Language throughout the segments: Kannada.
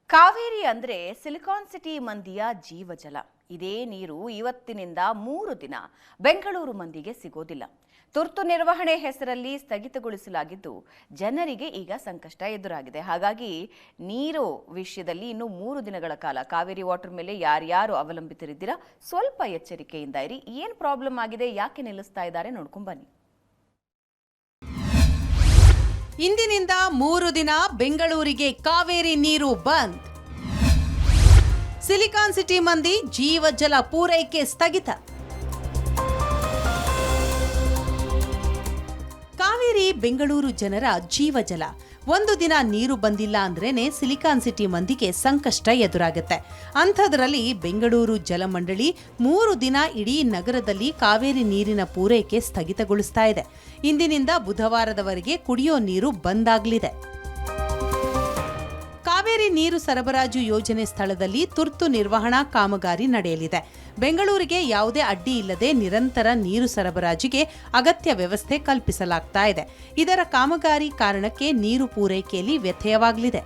ಕಾವೇರಿ ಅಂದ್ರೆ ಸಿಲಿಕಾನ್ ಸಿಟಿ ಮಂದಿಯ ಜೀವಜಲ. ಇದೇ ನೀರು ಇವತ್ತಿನಿಂದ 3 ದಿನ ಬೆಂಗಳೂರು ಮಂದಿಗೆ ಸಿಗೋದಿಲ್ಲ. ತುರ್ತು ನಿರ್ವಹಣೆ ಹೆಸರಲ್ಲಿ ಸ್ಥಗಿತಗೊಳಿಸಲಾಗಿದ್ದು ಜನರಿಗೆ ಈಗ ಸಂಕಷ್ಟ ಎದುರಾಗಿದೆ. ಹಾಗಾಗಿ ನೀರು ವಿಷಯದಲ್ಲಿ ಇನ್ನು 3 ದಿನಗಳ ಕಾಲ ಕಾವೇರಿ ವಾಟರ್ ಮೇಲೆ ಯಾರ್ಯಾರು ಅವಲಂಬಿತರಿದ್ದೀರಾ ಸ್ವಲ್ಪ ಎಚ್ಚರಿಕೆಯಿಂದ ಇರಿ. ಏನು ಪ್ರಾಬ್ಲಮ್ ಆಗಿದೆ, ಯಾಕೆ ನಿಲ್ಲಿಸ್ತಾ ಇದ್ದಾರೆ ನೋಡ್ಕೊಂಡು ಬನ್ನಿ. ಇಂದಿನಿಂದ 3 ದಿನ ಬೆಂಗಳೂರಿಗೆ ಕಾವೇರಿ ನೀರು ಬಂದ್. ಸಿಲಿಕಾನ್ ಸಿಟಿ ಮಂದಿ ಜೀವಜಲ ಪೂರೈಕೆ ಸ್ಥಗಿತ. ಕಾವೇರಿ ಬೆಂಗಳೂರು ಜನರ ಜೀವಜಲ. 1 ದಿನ ನೀರು ಬಂದಿಲ್ಲ ಅಂದ್ರೇನೆ ಸಿಲಿಕಾನ್ ಸಿಟಿ ಮಂದಿಗೆ ಸಂಕಷ್ಟ ಎದುರಾಗುತ್ತೆ. ಅಂಥದ್ರಲ್ಲಿ ಬೆಂಗಳೂರು ಜಲಮಂಡಳಿ 3 ದಿನ ಇಡೀ ನಗರದಲ್ಲಿ ಕಾವೇರಿ ನೀರಿನ ಪೂರೈಕೆ ಸ್ಥಗಿತಗೊಳಿಸ್ತಾ ಇದೆ. ಇಂದಿನಿಂದ ಬುಧವಾರದವರೆಗೆ ಕುಡಿಯೋ ನೀರು ಬಂದ್ ಆಗಲಿದೆ. ಕಾವೇರಿ ನೀರು ಸರಬರಾಜು ಯೋಜನೆ ಸ್ಥಳದಲ್ಲಿ ತುರ್ತು ನಿರ್ವಹಣಾ ಕಾಮಗಾರಿ ನಡೆಯಲಿದೆ. ಬೆಂಗಳೂರಿಗೆ ಯಾವುದೇ ಅಡ್ಡಿ ಇಲ್ಲದೆ ನಿರಂತರ ನೀರು ಸರಬರಾಜಿಗೆ ಅಗತ್ಯ ವ್ಯವಸ್ಥೆ ಕಲ್ಪಿಸಲಾಗ್ತಾ ಇದೆ. ಇದರ ಕಾಮಗಾರಿ ಕಾರಣಕ್ಕೆ ನೀರು ಪೂರೈಕೆಯಲ್ಲಿ ವ್ಯತ್ಯಯವಾಗಲಿದೆ.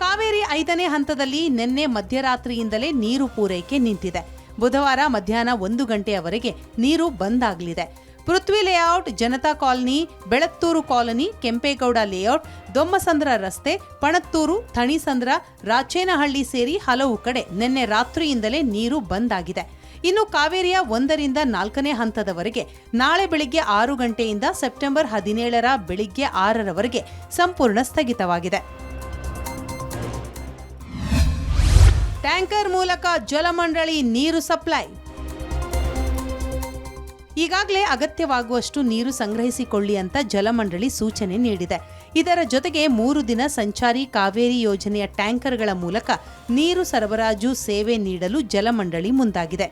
ಕಾವೇರಿ 5ನೇ ಹಂತದಲ್ಲಿ ನಿನ್ನೆ ಮಧ್ಯರಾತ್ರಿಯಿಂದಲೇ ನೀರು ಪೂರೈಕೆ ನಿಂತಿದೆ. ಬುಧವಾರ ಮಧ್ಯಾಹ್ನ 1 ಗಂಟೆಯವರೆಗೆ ನೀರು ಬಂದ್ ಆಗಲಿದೆ. Prithvi layout, Janata colony, Belathur colony, Kempegowda layout, Dommasandra ರಸ್ತೆ, ಪಣತ್ತೂರು, ಥಣಿಸಂದ್ರ, ರಾಚೇನಹಳ್ಳಿ ಸೇರಿ ಹಲವು ಕಡೆ ನಿನ್ನೆ ರಾತ್ರಿಯಿಂದಲೇ ನೀರು ಬಂದ್ ಆಗಿದೆ. ಇನ್ನು ಕಾವೇರಿಯ 1ರಿಂದ 4ನೇ ಹಂತದವರೆಗೆ ನಾಳೆ ಬೆಳಿಗ್ಗೆ 6 ಗಂಟೆಯಿಂದ ಸೆಪ್ಟೆಂಬರ್ 17ರ ಬೆಳಿಗ್ಗೆ 6ರವರೆಗೆ ಸಂಪೂರ್ಣ ಸ್ಥಗಿತವಾಗಿದೆ. ಟ್ಯಾಂಕರ್ ಮೂಲಕ ಜಲಮಂಡಳಿ ನೀರು ಸಪ್ಲೈ. ಈಗಾಗಲೇ ಅಗತ್ಯವಾಗುವಷ್ಟು ನೀರು ಸಂಗ್ರಹಿಸಿಕೊಳ್ಳಿ ಅಂತ ಜಲಮಂಡಳಿ ಸೂಚನೆ ನೀಡಿದೆ. ಇದರ ಜೊತೆಗೆ 3 ದಿನ ಸಂಚಾರಿ ಕಾವೇರಿ ಯೋಜನೆಯ ಟ್ಯಾಂಕರ್ಗಳ ಮೂಲಕ ನೀರು ಸರಬರಾಜು ಸೇವೆ ನೀಡಲು ಜಲಮಂಡಳಿ ಮುಂದಾಗಿದೆ.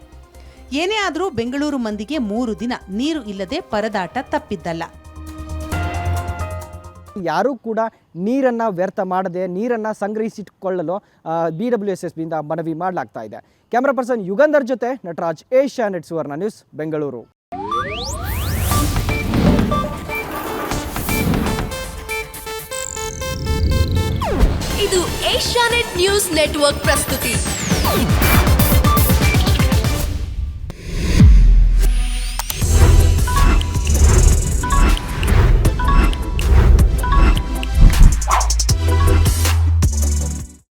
ಏನೇ ಆದರೂ ಬೆಂಗಳೂರು ಮಂದಿಗೆ 3 ದಿನ ನೀರು ಇಲ್ಲದೆ ಪರದಾಟ ತಪ್ಪಿದ್ದಲ್ಲ. ಯಾರೂ ಕೂಡ ನೀರನ್ನು ವ್ಯರ್ಥ ಮಾಡದೆ ನೀರನ್ನು ಸಂಗ್ರಹಿಸಿಕೊಳ್ಳಲು BWSSBಯಿಂದ ಮನವಿ ಮಾಡಲಾಗ್ತಾ ಇದೆ. ಕ್ಯಾಮರಾ ಪರ್ಸನ್ ಯುಗಂಧರ್ ಜೊತೆ ನಟರಾಜ್, ಏಷ್ಯಾನೆಟ್ ಸುವರ್ಣ ನ್ಯೂಸ್, ಬೆಂಗಳೂರು. ಇದು ಏಷ್ಯಾನೆಟ್ ನ್ಯೂಸ್ ನೆಟ್ವರ್ಕ್ ಪ್ರಸ್ತುತಿ.